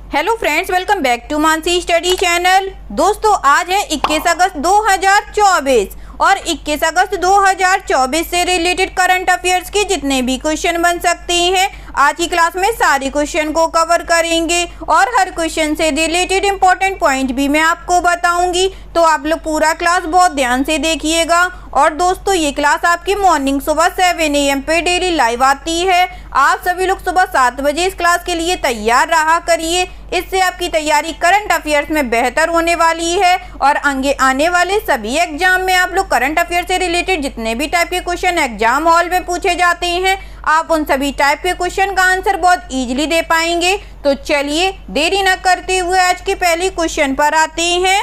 Hello friends, welcome back to Mansi study channel. दोस्तों, आज है 21 अगस्त 2024 और 21 अगस्त 2024 से रिलेटेड करंट अफेयर्स के जितने भी क्वेश्चन बन सकते हैं आज की क्लास में सारे क्वेश्चन को कवर करेंगे और हर क्वेश्चन से रिलेटेड इंपॉर्टेंट पॉइंट भी मैं आपको बताऊंगी। तो आप लोग पूरा क्लास बहुत ध्यान से देखिएगा। और दोस्तों, ये क्लास आपकी मॉर्निंग सुबह 7 AM पे डेली लाइव आती है। आप सभी लोग सुबह 7 बजे इस क्लास के लिए तैयार रहा करिए। इससे आपकी तैयारी करंट अफेयर्स में बेहतर होने वाली है और आगे आने वाले सभी एग्जाम में आप लोग करंट अफेयर से रिलेटेड जितने भी टाइप के क्वेश्चन एग्जाम हॉल में पूछे जाते हैं, आप उन सभी टाइप के क्वेश्चन का आंसर बहुत इजीली दे पाएंगे। तो चलिए देरी न करते हुए आज के पहले क्वेश्चन पर आते हैं।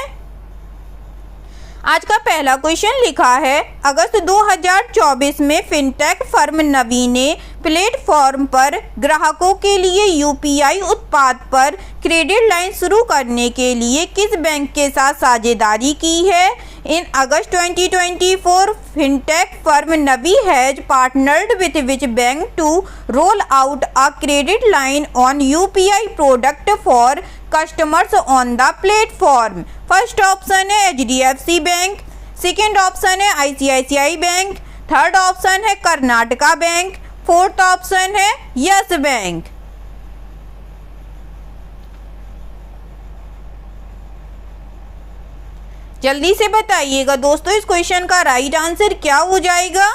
आज का पहला क्वेश्चन लिखा है, अगस्त 2024 में फिनटेक फर्म नवी ने प्लेटफॉर्म पर ग्राहकों के लिए यूपीआई उत्पाद पर क्रेडिट लाइन शुरू करने के लिए किस बैंक के साथ साझेदारी की है? In August 2024, fintech firm Navi has partnered with which bank to roll out a credit line on UPI product for customers on the platform? First option है HDFC बैंक, सेकेंड ऑप्शन है ICICI bank, third option है Karnataka bank, fourth option है yes bank. जल्दी से बताइएगा दोस्तों, इस question का राइट आंसर क्या हो जाएगा?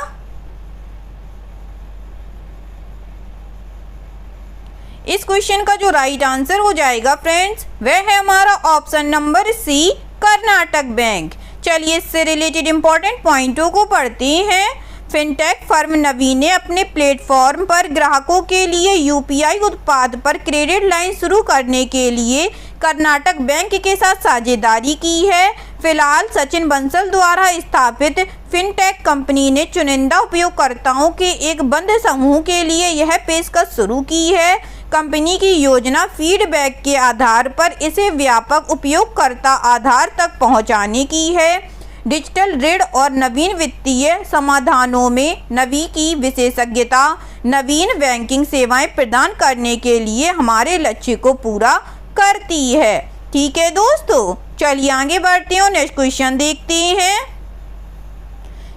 इस क्वेश्चन का जो राइट आंसर हो जाएगा फ्रेंड्स, वह है हमारा option number C, Karnataka bank. चलिए इससे रिलेटेड इंपॉर्टेंट पॉइंटों को पढ़ते हैं। फिनटेक फर्म नवी ने अपने प्लेटफॉर्म पर ग्राहकों के लिए यूपीआई उत्पाद पर क्रेडिट लाइन शुरू करने के लिए कर्नाटक बैंक के साथ साझेदारी की है। फिलहाल सचिन बंसल द्वारा स्थापित फिनटेक कंपनी ने चुनिंदा उपयोगकर्ताओं के एक बंद समूह के लिए यह पेशकश शुरू की है। कंपनी की योजना फीडबैक के आधार पर इसे व्यापक उपयोगकर्ता आधार तक पहुंचाने की है। डिजिटल ऋण और नवीन वित्तीय समाधानों में नवी की विशेषज्ञता नवीन बैंकिंग सेवाएं प्रदान करने के लिए हमारे लक्ष्य को पूरा करती है। ठीक है दोस्तों, चलिए आगे बढ़ते हैं और नेक्स्ट क्वेश्चन देखते हैं।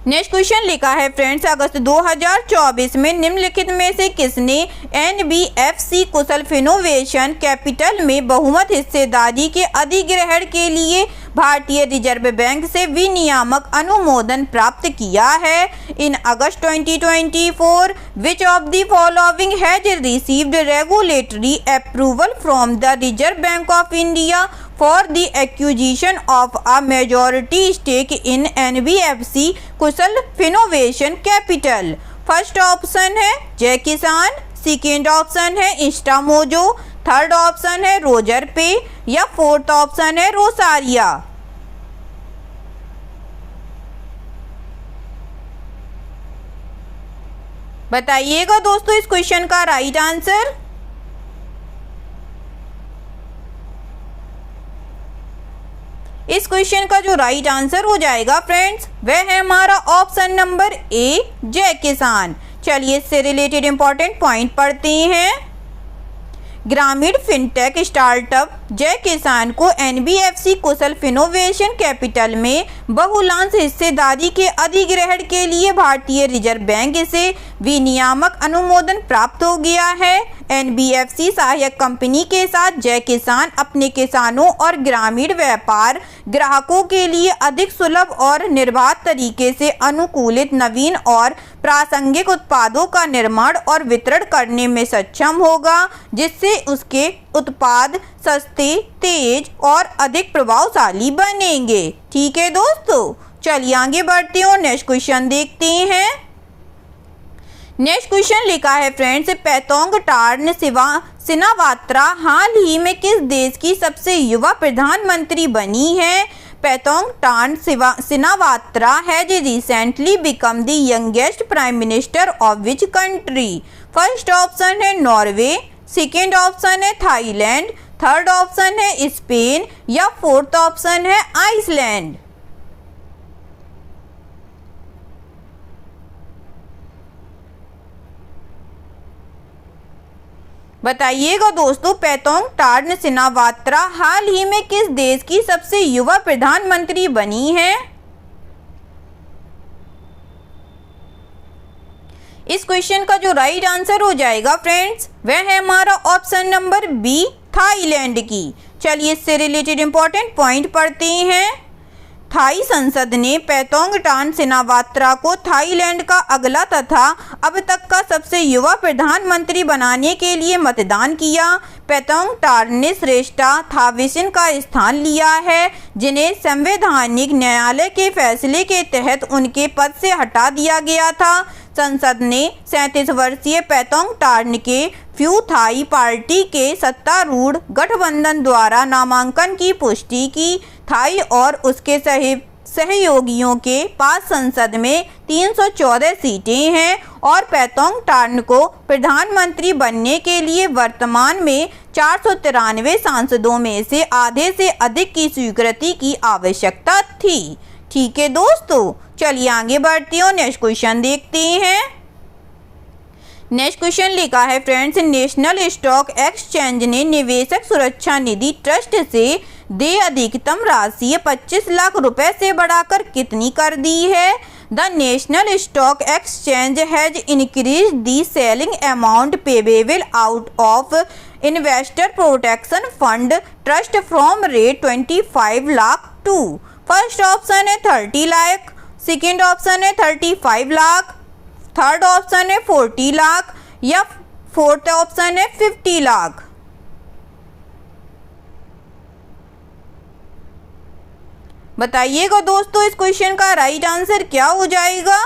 नेक्स्ट क्वेश्चन लिखा है फ्रेंड्स, अगस्त 2024 में निम्नलिखित में से किसने NBFC कुशल फिनोवेशन कैपिटल में बहुमत हिस्सेदारी के अधिग्रहण के लिए भारतीय रिजर्व बैंक से विनियामक अनुमोदन प्राप्त किया है? In August 2024, which of the following has received regulatory approval from the reserve bank of India for the acquisition of a majority stake in NBFC Kusal Finnovation capital? First option है जय किसान, second option है Instamojo, third option है Roger पे या fourth option है रोसारिया। बताइएगा दोस्तों इस क्वेश्चन का राइट आंसर। इस क्वेश्चन का जो राइट आंसर हो जाएगा फ्रेंड्स, वह है हमारा ऑप्शन नंबर ए, जय किसान। चलिए इससे रिलेटेड इंपॉर्टेंट पॉइंट पढ़ते हैं। ग्रामीण फिनटेक स्टार्टअप जय किसान को NBFC कुशल फिनोवेशन कैपिटल में बहुलांश हिस्सेदारी के अधिग्रहण के लिए भारतीय रिजर्व बैंक से विनियामक अनुमोदन प्राप्त हो गया है। NBFC सहायक कंपनी के साथ जय किसान अपने किसानों और ग्रामीण व्यापार ग्राहकों के लिए अधिक सुलभ और निर्बाध तरीके से अनुकूलित नवीन और प्रासंगिक उत्पादों का निर्माण और वितरण करने में सक्षम होगा, जिससे उसके उत्पाद सस्ते, तेज और अधिक प्रभावशाली बनेंगे। ठीक है दोस्तों, चलिए आगे बढ़ते हैं और नेक्स्ट क्वेश्चन देखते हैं। नेक्स्ट क्वेश्चन लिखा है फ्रेंड्स, पैतोंग टार्न सिनावात्रा हाल ही में किस देश की सबसे युवा प्रधानमंत्री बनी है? Paetongtarn Shinawatra has recently become the youngest prime minister of which country? First option है नॉर्वे, सेकेंड ऑप्शन है थाईलैंड, थर्ड ऑप्शन है स्पेन या फोर्थ ऑप्शन है आइसलैंड। बताइएगा दोस्तों, पैतोंग टार्न सिनावात्रा हाल ही में किस देश की सबसे युवा प्रधानमंत्री बनी है? इस क्वेश्चन का जो राइट आंसर हो जाएगा फ्रेंड्स, वह है हमारा ऑप्शन नंबर बी, थाईलैंड की। चलिए इससे रिलेटेड इंपॉर्टेंट पॉइंट पढ़ते हैं। थाई संसद ने पैतोंग टार्न सिनावात्रा को थाईलैंड का अगला तथा अब तक का सबसे युवा प्रधानमंत्री बनाने के लिए मतदान किया। पैतोंग टार्न ने श्रेष्ठा थाविसिन का स्थान लिया है, जिन्हें संवैधानिक न्यायालय के फैसले के तहत उनके पद से हटा दिया गया था। संसद ने 37 वर्षीय पैतोंग टार्न के फ्यू थाई पार्टी के सत्तारूढ़ गठबंधन द्वारा नामांकन की पुष्टि की। थाई और उसके सहयोगियों के पास संसद में 314 सीटें हैं और पैतोंग टार्न को प्रधानमंत्री बनने के लिए वर्तमान में 493 सांसदों में से आधे से अधिक की स्वीकृति की आवश्यकता थी। ठीक है दोस्तों, चलिए आगे बढ़ते हैं, नेक्स्ट क्वेश्चन देखते हैं। नेक्स्ट क्वेश्चन लिखा है फ्रेंड्स, नेशनल स्टॉक एक्सचेंज ने निवेशक सुरक्षा निधि ट्रस्ट से देय अधिकतम राशि 25 लाख रुपए से बढ़ाकर कितनी कर दी है? The national stock exchange has increase the ceiling amount payable out of investor protection fund trust from rate 25 lakh to. First option है 30 लाख, सेकेंड ऑप्शन है 35 लाख, थर्ड ऑप्शन है 40 लाख या फोर्थ ऑप्शन है 50 लाख। बताइएगा दोस्तों, इस क्वेश्चन का राइट आंसर क्या हो जाएगा?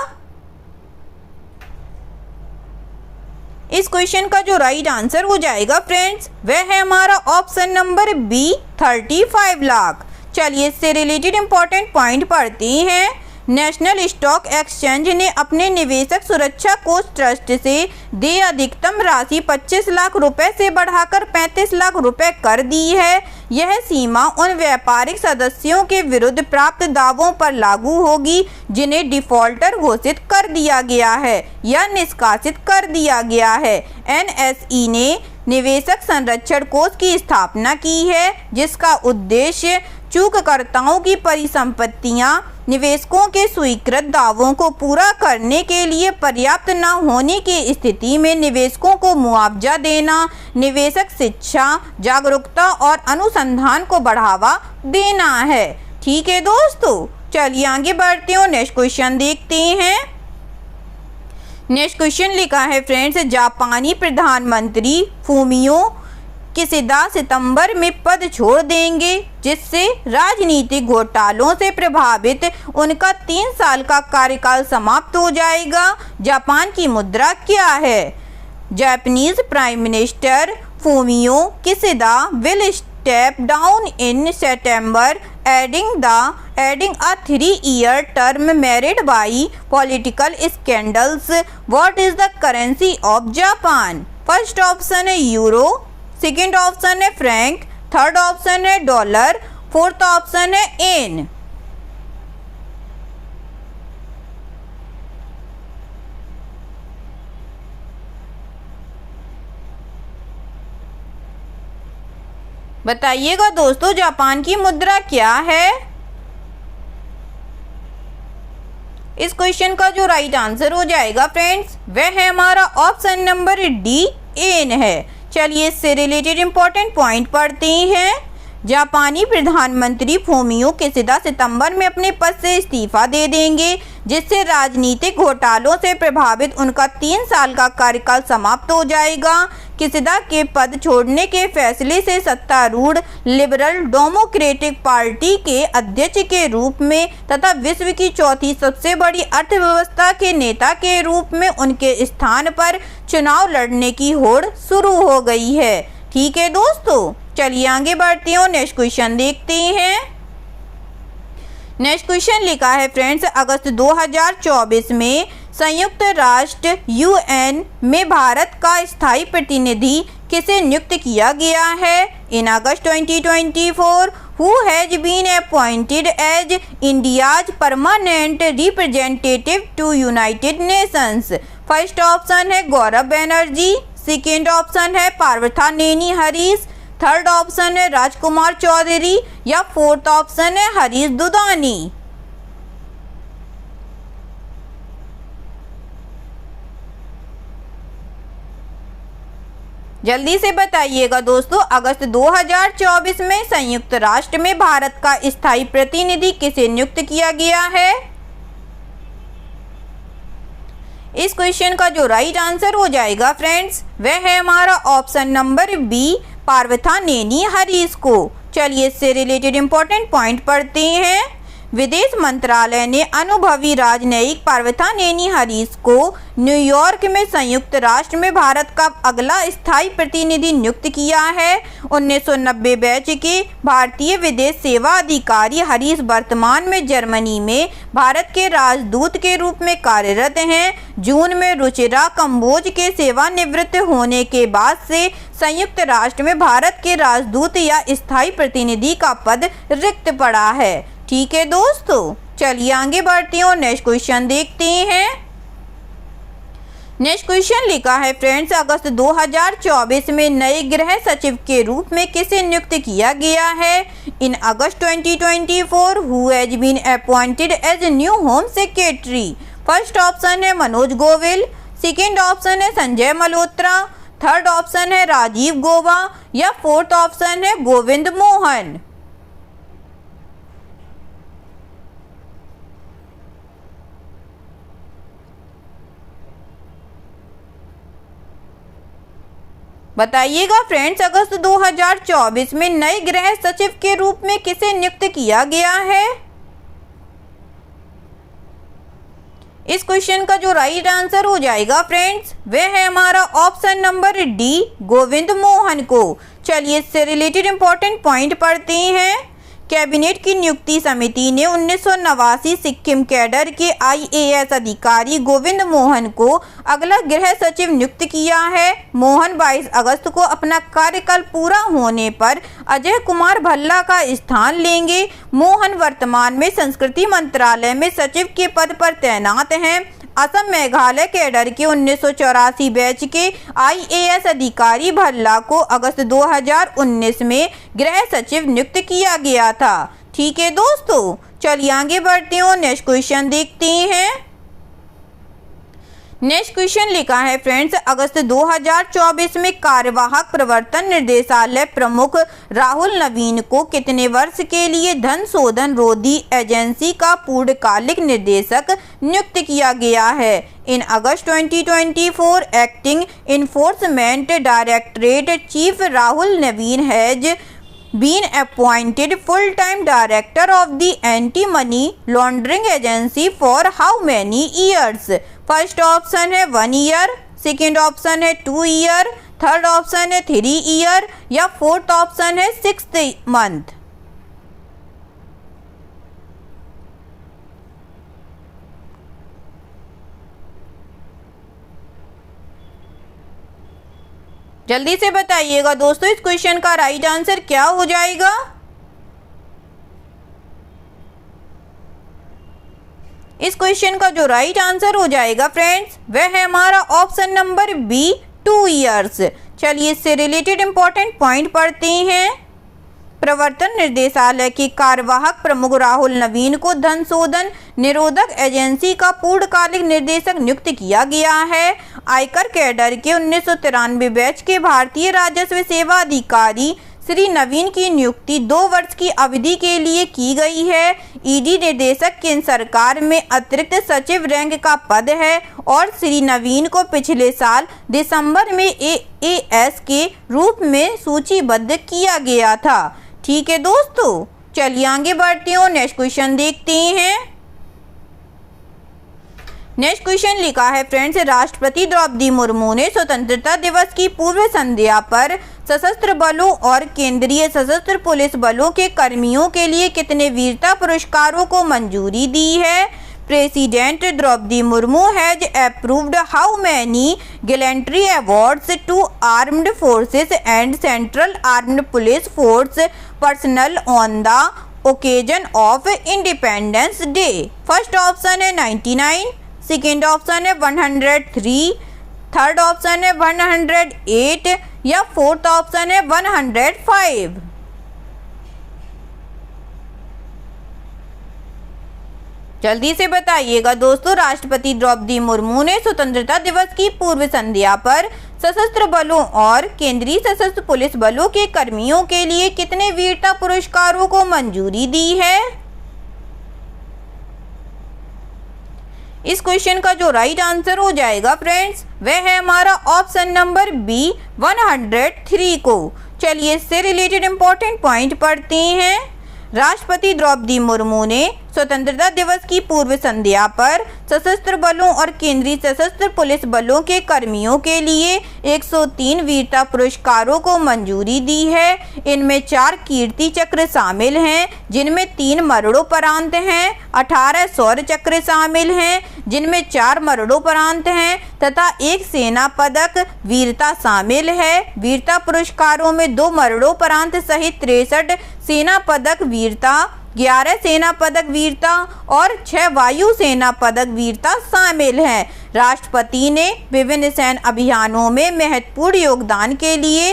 इस क्वेश्चन का जो राइट आंसर हो जाएगा फ्रेंड्स, वह है हमारा ऑप्शन नंबर बी, 35 लाख। चलिए इससे रिलेटेड इंपॉर्टेंट पॉइंट पढ़ते हैं। नेशनल स्टॉक एक्सचेंज ने अपने निवेशक सुरक्षा कोष ट्रस्ट से देय अधिकतम राशि 25 लाख रुपए से बढ़ाकर 35 लाख रुपए कर दी है। यह सीमा उन व्यापारिक सदस्यों के विरुद्ध प्राप्त दावों पर लागू होगी जिन्हें डिफॉल्टर घोषित कर दिया गया है या निष्कासित कर दिया गया है। एनएसई ने निवेशक संरक्षण कोष की स्थापना की है, जिसका उद्देश्य चूककर्ताओं की परिसंपत्तियां निवेशकों के स्वीकृत दावों को पूरा करने के लिए पर्याप्त न होने की स्थिति में निवेशकों को मुआवजा देना, निवेशक शिक्षा, जागरूकता और अनुसंधान को बढ़ावा देना है। ठीक है दोस्तों, चलिए आगे बढ़ते हैं, नेक्स्ट क्वेश्चन देखते हैं। नेक्स्ट क्वेश्चन लिखा है फ्रेंड्स, जापानी प्रधानमंत्री फूमियो किशिदा सितंबर में पद छोड़ देंगे, जिससे राजनीतिक घोटालों से प्रभावित उनका 3 साल का कार्यकाल समाप्त हो जाएगा। जापान की मुद्रा क्या है? Japanese prime minister Fumio Kishida will step down in September adding a 3-year term marred by political scandals. What is the currency of Japan? First option है यूरो, सेकेंड ऑप्शन है फ्रैंक, थर्ड ऑप्शन है dollar, fourth option है येन। बताइएगा दोस्तों, Japan की मुद्रा क्या है? इस क्वेश्चन का जो राइट आंसर हो जाएगा फ्रेंड्स, वह है हमारा ऑप्शन नंबर डी, येन है। चलिए इससे रिलेटेड इंपॉर्टेंट पॉइंट पढ़ते हैं। जापानी प्रधानमंत्री फूमियो किशिदा सितंबर में अपने पद से इस्तीफा दे देंगे, जिससे राजनीतिक घोटालों से प्रभावित उनका 3 साल का कार्यकाल समाप्त हो जाएगा। किशिदा के पद छोड़ने के फैसले से सत्तारूढ़ लिबरल डेमोक्रेटिक पार्टी के अध्यक्ष के रूप में तथा विश्व की चौथी सबसे बड़ी अर्थव्यवस्था के नेता के रूप में उनके स्थान पर चुनाव लड़ने की होड़ शुरू हो गई है। ठीक है दोस्तों, चलिए आगे बढ़ते हैं, नेक्स्ट क्वेश्चन देखते हैं। नेक्स्ट क्वेश्चन लिखा है फ्रेंड्स, अगस्त 2024 में संयुक्त राष्ट्र यूएन में भारत का स्थायी प्रतिनिधि किसे नियुक्त किया गया है? In August 2024 who has been appointed as India's permanent representative to United Nations? First option है गौरव बनर्जी, सेकेंड ऑप्शन है पार्वथा नेनी हरीश, थर्ड ऑप्शन है राजकुमार चौधरी या फोर्थ ऑप्शन है हरीश दुधानी। जल्दी से बताइएगा दोस्तों। अगस्त 2024 में संयुक्त राष्ट्र में भारत का स्थायी प्रतिनिधि किसे नियुक्त किया गया है? इस क्वेश्चन का जो राइट आंसर हो जाएगा फ्रेंड्स, वह है हमारा ऑप्शन नंबर बी, पार्वथा नेनी हरीश को। चलिए इससे रिलेटेड इंपॉर्टेंट पॉइंट पढ़ते हैं। विदेश मंत्रालय ने अनुभवी राजनयिक पार्वथा नेनी हरीश को न्यूयॉर्क में संयुक्त राष्ट्र में भारत का अगला स्थायी प्रतिनिधि नियुक्त किया है। 1990 बैच के भारतीय विदेश सेवा अधिकारी हरीश वर्तमान में जर्मनी में भारत के राजदूत के रूप में कार्यरत हैं। जून में रुचिरा कंबोज के सेवानिवृत्त होने के बाद से संयुक्त राष्ट्र में भारत के राजदूत या स्थायी प्रतिनिधि का पद रिक्त पड़ा है। ठीक है दोस्तों, चलिए आगे बढ़ते हैं और नेक्स्ट क्वेश्चन देखते हैं। नेक्स्ट क्वेश्चन लिखा है फ्रेंड्स, अगस्त 2024 में नए गृह सचिव के रूप में किसे नियुक्त किया गया है? In August 2024 who has been appointed as new home secretary? First option है मनोज गोविल, सेकेंड ऑप्शन है संजय मल्होत्रा, थर्ड ऑप्शन है राजीव गौबा या फोर्थ ऑप्शन है गोविंद मोहन। बताइएगा फ्रेंड्स, अगस्त 2024 में नए गृह सचिव के रूप में किसे नियुक्त किया गया है? इस क्वेश्चन का जो राइट आंसर हो जाएगा फ्रेंड्स, वह है हमारा option number D, Govind Mohan को। चलिए इससे रिलेटेड इंपॉर्टेंट पॉइंट पढ़ते हैं। कैबिनेट की नियुक्ति समिति ने 1989 सिक्किम कैडर के IAS अधिकारी गोविंद मोहन को अगला गृह सचिव नियुक्त किया है। मोहन 22 अगस्त को अपना कार्यकाल पूरा होने पर अजय कुमार भल्ला का स्थान लेंगे। मोहन वर्तमान में संस्कृति मंत्रालय में सचिव के पद पर तैनात हैं। असम मेघालय कैडर के 1984 बैच के IAS अधिकारी भल्ला को अगस्त 2019 में गृह सचिव नियुक्त किया गया था। ठीक है दोस्तों, चलिए आगे बढ़ते हैं और नेक्स्ट क्वेश्चन देखते हैं। नेक्स्ट क्वेश्चन लिखा है फ्रेंड्स, अगस्त 2024 में कार्यवाहक प्रवर्तन निर्देशालय प्रमुख राहुल नवीन को कितने वर्ष के लिए धन शोधन रोधी एजेंसी का पूर्णकालिक निदेशक नियुक्त किया गया है? In August 2024 acting enforcement directorate chief Rahul Naveen has been appointed full-time director of the anti-money laundering agency for how many years? First option है 1 ईयर, सेकेंड ऑप्शन है 2 ईयर, थर्ड ऑप्शन है 3 ईयर या फोर्थ ऑप्शन है 6 month. जल्दी से बताइएगा दोस्तों, इस क्वेश्चन का राइट आंसर क्या हो जाएगा? इस क्वेश्चन का जो राइट आंसर हो जाएगा फ्रेंड्स, वह है हमारा ऑप्शन नंबर बी, 2 ईयर्स। चलिए इससे रिलेटेड इंपॉर्टेंट पॉइंट पढ़ते हैं। प्रवर्तन निर्देशालय के कार्यवाहक प्रमुख राहुल नवीन को धन शोधन निरोधक एजेंसी का पूर्णकालिक निदेशक नियुक्त किया गया है। आयकर कैडर के 1993 बैच के भारतीय राजस्व सेवा अधिकारी श्री नवीन की नियुक्ति 2 वर्ष की अवधि के लिए की गई है। ईडी निदेशक केंद्र सरकार में अतिरिक्त सचिव रैंक का पद है और श्री नवीन को पिछले साल दिसंबर में AAS के रूप में सूचीबद्ध किया गया था। ठीक है दोस्तों, चलिए आगे बढ़ते हैं और नेक्स्ट क्वेश्चन देखते हैं। नेक्स्ट क्वेश्चन लिखा है फ्रेंड्स, राष्ट्रपति द्रौपदी मुर्मू ने स्वतंत्रता दिवस की पूर्व संध्या पर सशस्त्र बलों और केंद्रीय सशस्त्र पुलिस बलों के कर्मियों के लिए कितने वीरता पुरस्कारों को मंजूरी दी है? President Droupadi Murmu has approved how many gallantry awards to armed forces and central armed police force personnel on the occasion of Independence Day? First option है 99, सेकेंड ऑप्शन है 103, थर्ड ऑप्शन है 108 या फोर्थ ऑप्शन है 105। जल्दी से बताइएगा दोस्तों, राष्ट्रपति द्रौपदी मुर्मू ने स्वतंत्रता दिवस की पूर्व संध्या पर सशस्त्र बलों और केंद्रीय सशस्त्र पुलिस बलों के कर्मियों के लिए कितने वीरता पुरस्कारों को मंजूरी दी है? इस क्वेश्चन का जो राइट आंसर हो जाएगा फ्रेंड्स, वह है हमारा ऑप्शन नंबर बी 103 को। चलिए इससे रिलेटेड इंपॉर्टेंट पॉइंट पढ़ते हैं। राष्ट्रपति द्रौपदी मुर्मू ने स्वतंत्रता दिवस की पूर्व संध्या पर सशस्त्र बलों और केंद्रीय सशस्त्र पुलिस बलों के कर्मियों के लिए 103 वीरता पुरस्कारों को मंजूरी दी है। इनमें 4 कीर्ति चक्र शामिल हैं, जिनमें 3 मरणोपरांत हैं, 18 शौर्य चक्र शामिल हैं, जिनमें 4 मरणोपरांत हैं, तथा 1 सेना पदक वीरता शामिल है। वीरता पुरस्कारों में 2 मरणोपरांत सहित 63 सेना पदक वीरता, 11 सेना पदक वीरता और 6 वायु सेना पदक वीरता शामिल हैं। राष्ट्रपति ने विभिन्न सैन्य अभियानों में महत्वपूर्ण योगदान के लिए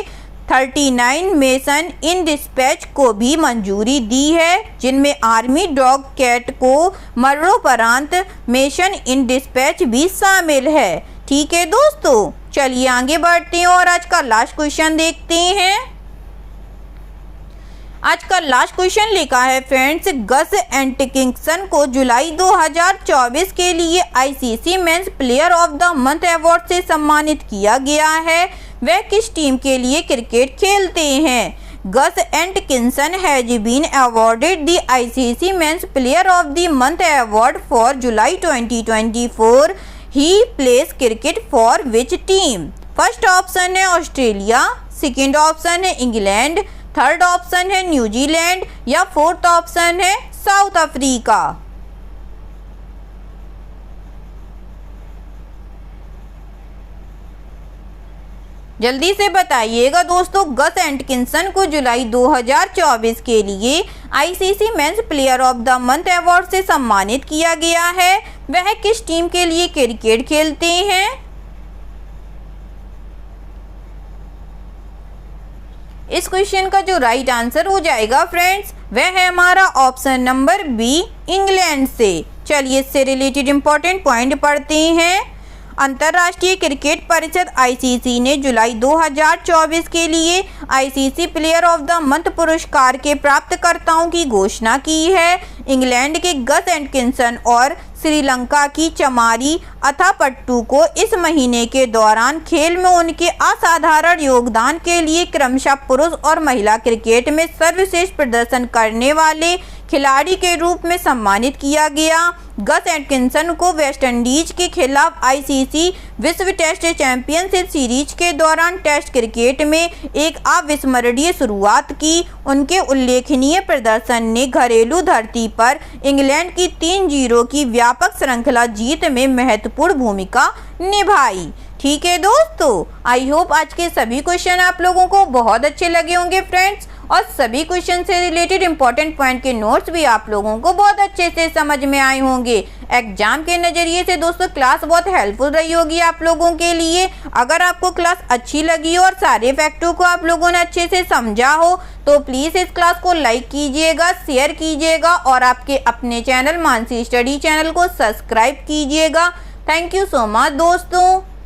39 मिशन इन डिस्पैच को भी मंजूरी दी है, जिनमें आर्मी डॉग कैट को मरणोपरांत मिशन इन डिस्पैच भी शामिल है। ठीक है दोस्तों, चलिए आगे बढ़ते हैं और आज का लास्ट क्वेश्चन देखते हैं। आज का लास्ट क्वेश्चन लिखा है फ्रेंड्स, गस एंटकिंसन को जुलाई 2024 के लिए ICC men's player of the month award से सम्मानित किया गया है। वह किस टीम के लिए क्रिकेट खेलते हैं? Gus Atkinson has been awarded the ICC men's player of the month award for July 2024। He plays cricket for which team? First option है ऑस्ट्रेलिया, सेकेंड ऑप्शन है इंग्लैंड, थर्ड ऑप्शन है New Zealand या fourth option है South Africa. जल्दी से बताइएगा दोस्तों, गस एंटकिंसन को जुलाई 2024 के लिए ICC men's player of the month award से सम्मानित किया गया है। वह किस टीम के लिए क्रिकेट खेलते हैं? इस क्वेश्चन का जो राइट आंसर हो जाएगा फ्रेंड्स, वह है हमारा ऑप्शन नंबर बी इंग्लैंड से। चलिए इससे रिलेटेड इंपॉर्टेंट पॉइंट पढ़ते हैं। अंतर्राष्ट्रीय क्रिकेट परिषद आईसीसी ने जुलाई 2024 के लिए ICC player of the month पुरस्कार के प्राप्तकर्ताओं की घोषणा की है। इंग्लैंड के गस एंटकिंसन और श्रीलंका की चमारी अथापट्टू को इस महीने के दौरान खेल में उनके असाधारण योगदान के लिए क्रमशः पुरुष और महिला क्रिकेट में सर्वश्रेष्ठ प्रदर्शन करने वाले खिलाड़ी के रूप में सम्मानित किया गया। गस एटकिंसन को वेस्टइंडीज के खिलाफ आईसीसी विश्व टेस्ट चैंपियनशिप सीरीज के दौरान टेस्ट क्रिकेट में एक अविस्मरणीय शुरुआत की। उनके उल्लेखनीय प्रदर्शन ने घरेलू धरती पर इंग्लैंड की 3-0 की व्यापक श्रृंखला जीत में महत्वपूर्ण भूमिका निभाई। ठीक है दोस्तों, आई होप आज के सभी क्वेश्चन आप लोगों को बहुत अच्छे लगे होंगे फ्रेंड्स, और सभी क्वेश्चन से रिलेटेड इंपॉर्टेंट पॉइंट के नोट्स भी आप लोगों को बहुत अच्छे से समझ में आए होंगे। एग्जाम के नज़रिए से दोस्तों क्लास बहुत हेल्पफुल रही होगी आप लोगों के लिए। अगर आपको क्लास अच्छी लगी हो और सारे फैक्टों को आप लोगों ने अच्छे से समझा हो तो प्लीज़ इस क्लास को लाइक कीजिएगा, शेयर कीजिएगा और आपके अपने चैनल मानसी स्टडी चैनल को सब्सक्राइब कीजिएगा। थैंक यू सो मच दोस्तों।